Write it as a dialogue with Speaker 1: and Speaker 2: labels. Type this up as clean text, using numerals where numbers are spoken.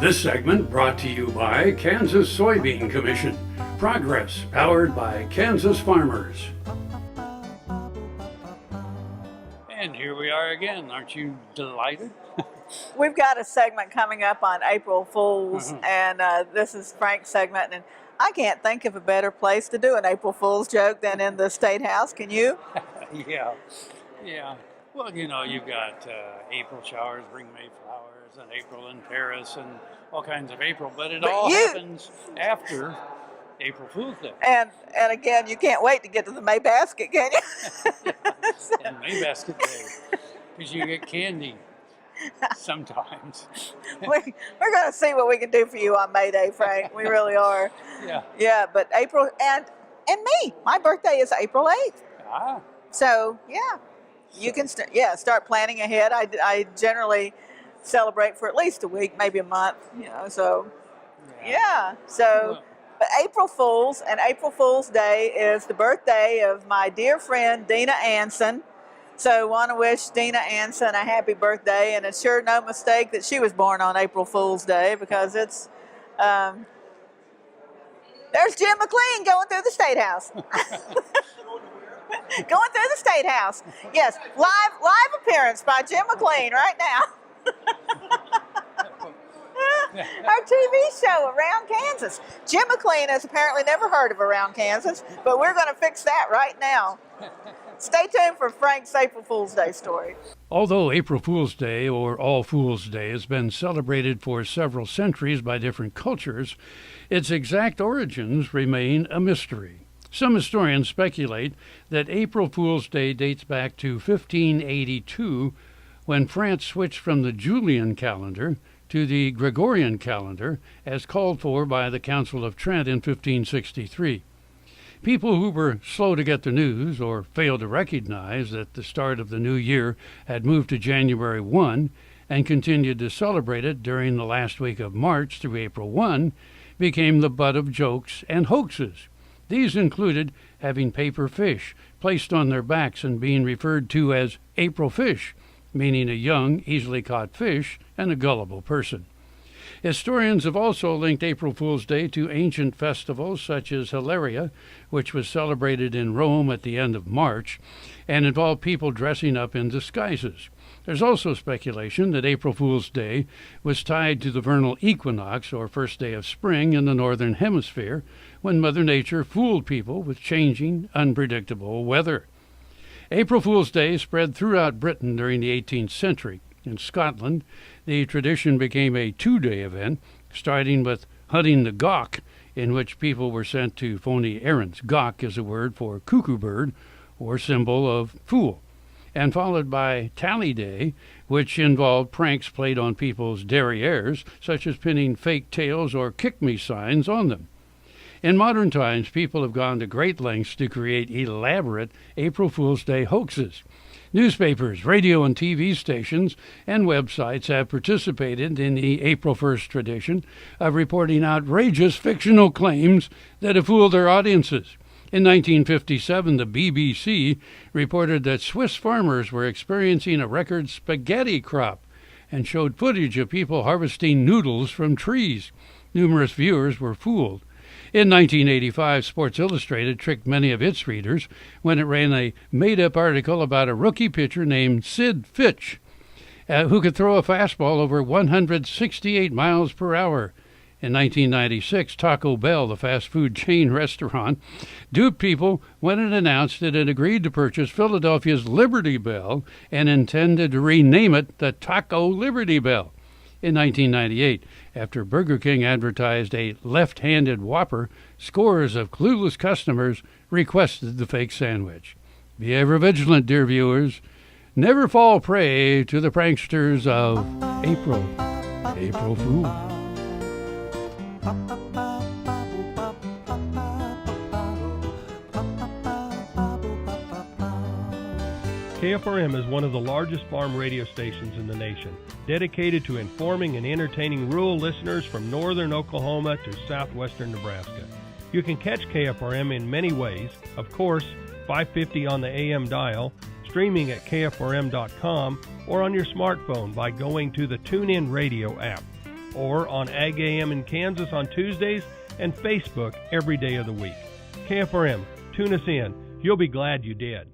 Speaker 1: This segment brought to you by Kansas Soybean Commission. Progress powered by Kansas farmers. And here we are again. Aren't you delighted?
Speaker 2: We've got a segment coming up on April Fools, and this is Frank's segment. And I can't think of a better place to do an April Fool's joke than in the Statehouse. Can you?
Speaker 1: Yeah. Well, you know, you've got April showers bring May flowers, and April in Paris, and all kinds of April. But it all happens after April Fool's Day.
Speaker 2: And again, you can't wait to get to the May basket, can you?
Speaker 1: And May basket day, because you get candy sometimes.
Speaker 2: We're going to see what we can do for you on May Day, Frank. We really are. Yeah, but April, and me, my birthday is April 8th. So, yeah, you can start planning ahead. I generally celebrate for at least a week, maybe a month, you know, so, yeah. So, but April Fools, and April Fool's Day is the birthday of my dear friend, Dana Anson. So want to wish Dana Anson a happy birthday, and it's sure no mistake that she was born on April Fool's Day, because it's, there's Jim McLean going through the Statehouse. Going through the Statehouse. Yes, live appearance by Jim McLean right now. Our TV show, Around Kansas. Jim McLean has apparently never heard of Around Kansas, but we're going to fix that right now. Stay tuned for Frank's April Fool's Day story.
Speaker 1: Although April Fool's Day, or All Fool's Day, has been celebrated for several centuries by different cultures, its exact origins remain a mystery. Some historians speculate that April Fool's Day dates back to 1582, when France switched from the Julian calendar to the Gregorian calendar, as called for by the Council of Trent in 1563. People who were slow to get the news or failed to recognize that the start of the new year had moved to January 1 and continued to celebrate it during the last week of March through April 1 became the butt of jokes and hoaxes. These included having paper fish placed on their backs and being referred to as April fish, meaning a young, easily caught fish and a gullible person. Historians have also linked April Fool's Day to ancient festivals such as Hilaria, which was celebrated in Rome at the end of March, and involved people dressing up in disguises. There's also speculation that April Fool's Day was tied to the vernal equinox, or first day of spring in the Northern Hemisphere, when Mother Nature fooled people with changing, unpredictable weather. April Fool's Day spread throughout Britain during the 18th century. In Scotland, the tradition became a two-day event, starting with hunting the gowk, in which people were sent to phony errands. Gowk is a word for cuckoo bird, or symbol of fool, and followed by Tailie Day, which involved pranks played on people's derrieres, such as pinning fake tails or kick-me signs on them. In modern times, people have gone to great lengths to create elaborate April Fool's Day hoaxes. Newspapers, radio and TV stations, and websites have participated in the April 1st tradition of reporting outrageous fictional claims that have fooled their audiences. In 1957, the BBC reported that Swiss farmers were experiencing a record spaghetti crop and showed footage of people harvesting noodles from trees. Numerous viewers were fooled. In 1985, Sports Illustrated tricked many of its readers when it ran a made-up article about a rookie pitcher named Sidd Finch, who could throw a fastball over 168 miles per hour. In 1996, Taco Bell, the fast food chain restaurant, duped people when it announced it had agreed to purchase Philadelphia's Liberty Bell and intended to rename it the Taco Liberty Bell. In 1998, after Burger King advertised a left-handed Whopper, scores of clueless customers requested the fake sandwich. Be ever vigilant, dear viewers. Never fall prey to the pranksters of April Fool.
Speaker 3: KFRM is one of the largest farm radio stations in the nation, dedicated to informing and entertaining rural listeners from northern Oklahoma to southwestern Nebraska. You can catch KFRM in many ways, of course, 550 on the AM dial, streaming at kfrm.com, or on your smartphone by going to the TuneIn Radio app. or on Ag AM in Kansas on Tuesdays and Facebook every day of the week. KFRM, tune us in. You'll be glad you did.